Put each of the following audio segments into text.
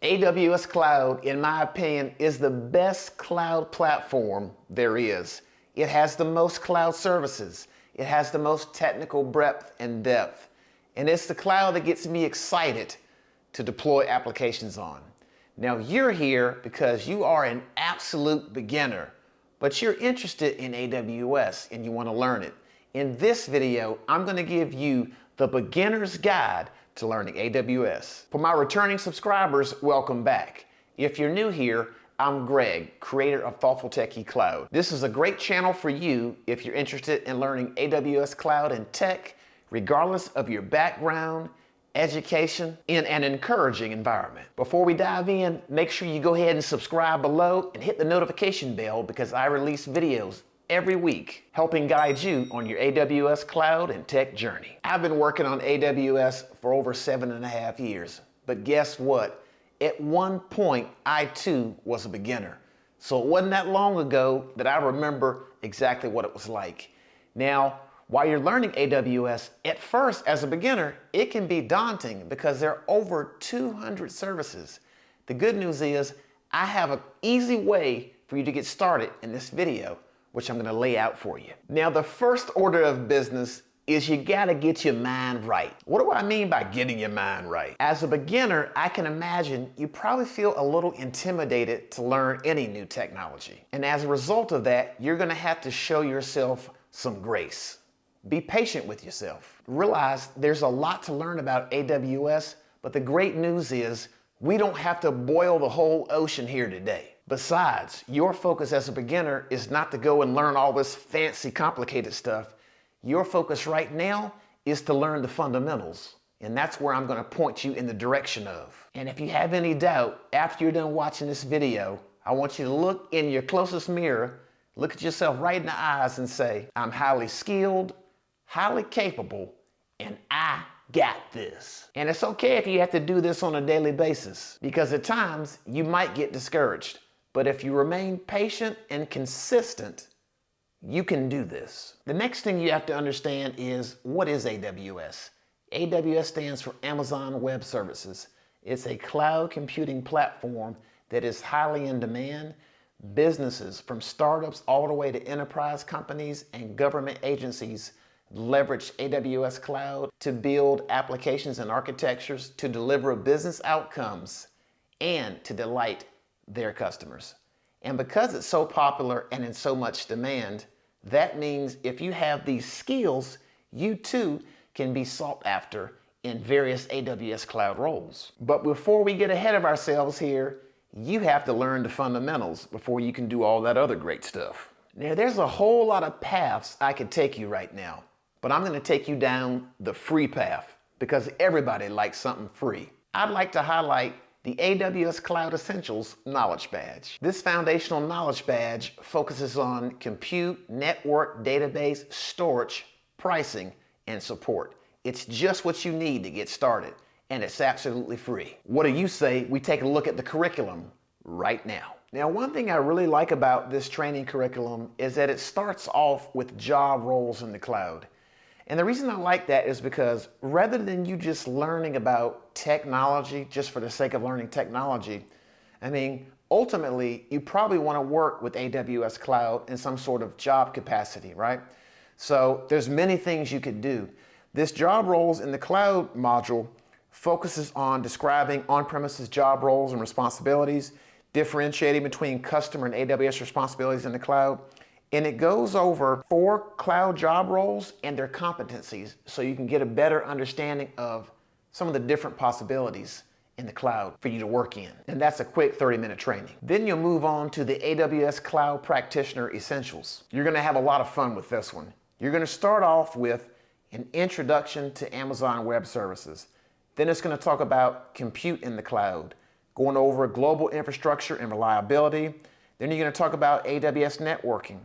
AWS Cloud, in my opinion, is the best cloud platform there is. It has the most cloud services. It has the most technical breadth and depth. And it's the cloud that gets me excited to deploy applications on. Now you're here because you are an absolute beginner, but you're interested in AWS and you want to learn it. In this video, I'm going to give you the beginner's guide to learning AWS. For my returning subscribers, welcome back. If you're new here, I'm Greg, creator of Thoughtful Techie Cloud. This is a great channel for you if you're interested in learning AWS Cloud and tech, regardless of your background, education, in an encouraging environment. Before we dive in, make sure you go ahead and subscribe below and hit the notification bell because I release videos every week, helping guide you on your AWS Cloud and tech journey. I've been working on AWS for over 7.5 years, but guess what? At one point, I too was a beginner. So it wasn't that long ago that I remember exactly what it was like. Now, while you're learning AWS, at first, as a beginner, it can be daunting because there are over 200 services. The good news is, I have an easy way for you to get started in this video, which I'm going to lay out for you. Now, the first order of business is you got to get your mind right. What do I mean by getting your mind right? As a beginner, I can imagine you probably feel a little intimidated to learn any new technology. And as a result of that, you're going to have to show yourself some grace. Be patient with yourself. Realize there's a lot to learn about AWS, but the great news is we don't have to boil the whole ocean here today. Besides, your focus as a beginner is not to go and learn all this fancy, complicated stuff. Your focus right now is to learn the fundamentals. And that's where I'm going to point you in the direction of. And if you have any doubt, after you're done watching this video, I want you to look in your closest mirror, look at yourself right in the eyes and say, I'm highly skilled, highly capable, and I got this. And it's okay if you have to do this on a daily basis, because at times you might get discouraged. But if you remain patient and consistent, you can do this. The next thing you have to understand is, what is AWS? AWS stands for Amazon Web Services. It's a cloud computing platform that is highly in demand. Businesses from startups all the way to enterprise companies and government agencies leverage AWS Cloud to build applications and architectures to deliver business outcomes and to delight their customers. And because it's so popular and in so much demand, that means if you have these skills, you too can be sought after in various AWS Cloud roles. But before we get ahead of ourselves here, you have to learn the fundamentals before you can do all that other great stuff. Now, there's a whole lot of paths I could take you right now, but I'm going to take you down the free path because everybody likes something free. I'd like to highlight the AWS Cloud Essentials Knowledge Badge. This foundational knowledge badge focuses on compute, network, database, storage, pricing, and support. It's just what you need to get started, and it's absolutely free. What do you say we take a look at the curriculum right now? Now, one thing I really like about this training curriculum is that it starts off with job roles in the cloud. And the reason I like that is because rather than you just learning about technology just for the sake of learning technology, I mean, ultimately, you probably want to work with AWS Cloud in some sort of job capacity, right? So there's many things you could do. This job roles in the cloud module focuses on describing on-premises job roles and responsibilities, differentiating between customer and AWS responsibilities in the cloud. And it goes over 4 cloud job roles and their competencies so you can get a better understanding of some of the different possibilities in the cloud for you to work in. And that's a quick 30-minute training. Then you'll move on to the AWS Cloud Practitioner Essentials. You're going to have a lot of fun with this one. You're going to start off with an introduction to Amazon Web Services. Then it's going to talk about compute in the cloud, going over global infrastructure and reliability. Then you're going to talk about AWS networking.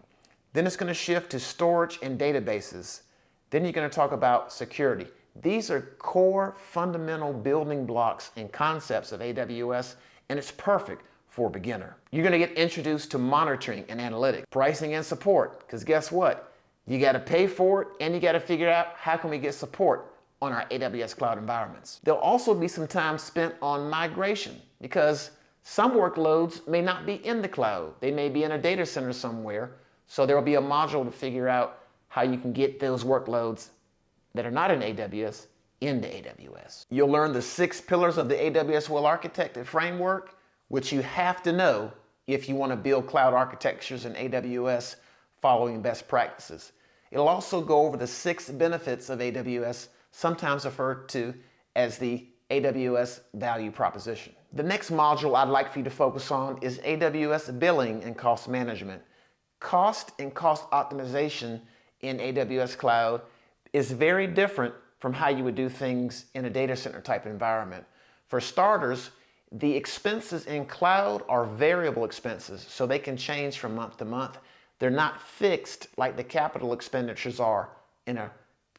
Then it's going to shift to storage and databases. Then you're going to talk about security. These are core fundamental building blocks and concepts of AWS, and it's perfect for a beginner. You're going to get introduced to monitoring and analytics, pricing and support, because guess what? You got to pay for it and you got to figure out how can we get support on our AWS Cloud environments. There'll also be some time spent on migration because some workloads may not be in the cloud. They may be in a data center somewhere. So there will be a module to figure out how you can get those workloads that are not in AWS into AWS. You'll learn the 6 pillars of the AWS well-architected framework, which you have to know if you want to build cloud architectures in AWS following best practices. It'll also go over the 6 benefits of AWS, sometimes referred to as the AWS value proposition. The next module I'd like for you to focus on is AWS billing and cost management. Cost and cost optimization in AWS Cloud is very different from how you would do things in a data center type environment. For starters, the expenses in cloud are variable expenses, so they can change from month to month. They're not fixed like the capital expenditures are in a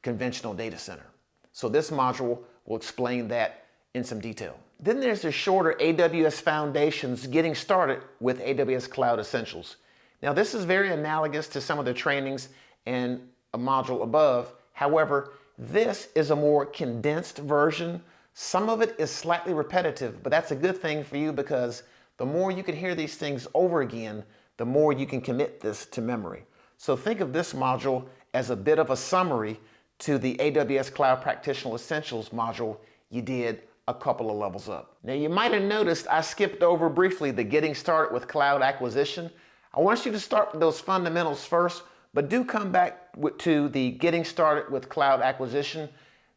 conventional data center. So this module will explain that in some detail. Then there's the shorter AWS Foundations Getting Started with AWS Cloud Essentials. Now this is very analogous to some of the trainings in a module above. However, this is a more condensed version. Some of it is slightly repetitive, but that's a good thing for you because the more you can hear these things over again, the more you can commit this to memory. So think of this module as a bit of a summary to the AWS Cloud Practitioner Essentials module you did a couple of levels up. Now you might have noticed I skipped over briefly the Getting Started with Cloud Acquisition. I want you to start with those fundamentals first, but do come back to the Getting Started with Cloud Acquisition.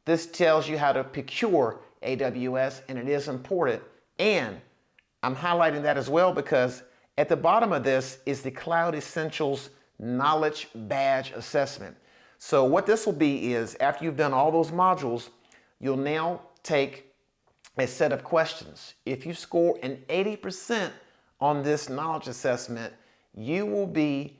This tells you how to procure AWS, and it is important. And I'm highlighting that as well because at the bottom of this is the Cloud Essentials Knowledge Badge Assessment. So what this will be is after you've done all those modules, you'll now take a set of questions. If you score an 80% on this knowledge assessment, you will be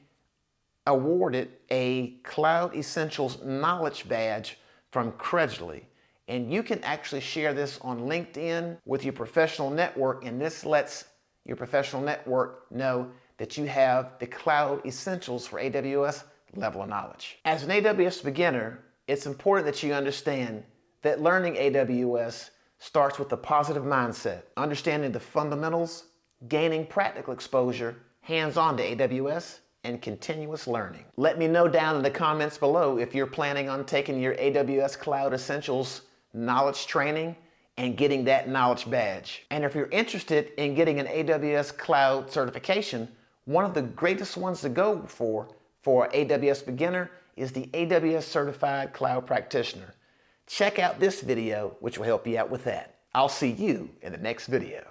awarded a Cloud Essentials Knowledge Badge from Credly. And you can actually share this on LinkedIn with your professional network, and this lets your professional network know that you have the Cloud Essentials for AWS level of knowledge. As an AWS beginner, it's important that you understand that learning AWS starts with a positive mindset, understanding the fundamentals, gaining practical exposure, hands-on to AWS, and continuous learning. Let me know down in the comments below if you're planning on taking your AWS Cloud Essentials knowledge training and getting that knowledge badge. And if you're interested in getting an AWS Cloud certification, one of the greatest ones to go for AWS beginner is the AWS Certified Cloud Practitioner. Check out this video, which will help you out with that. I'll see you in the next video.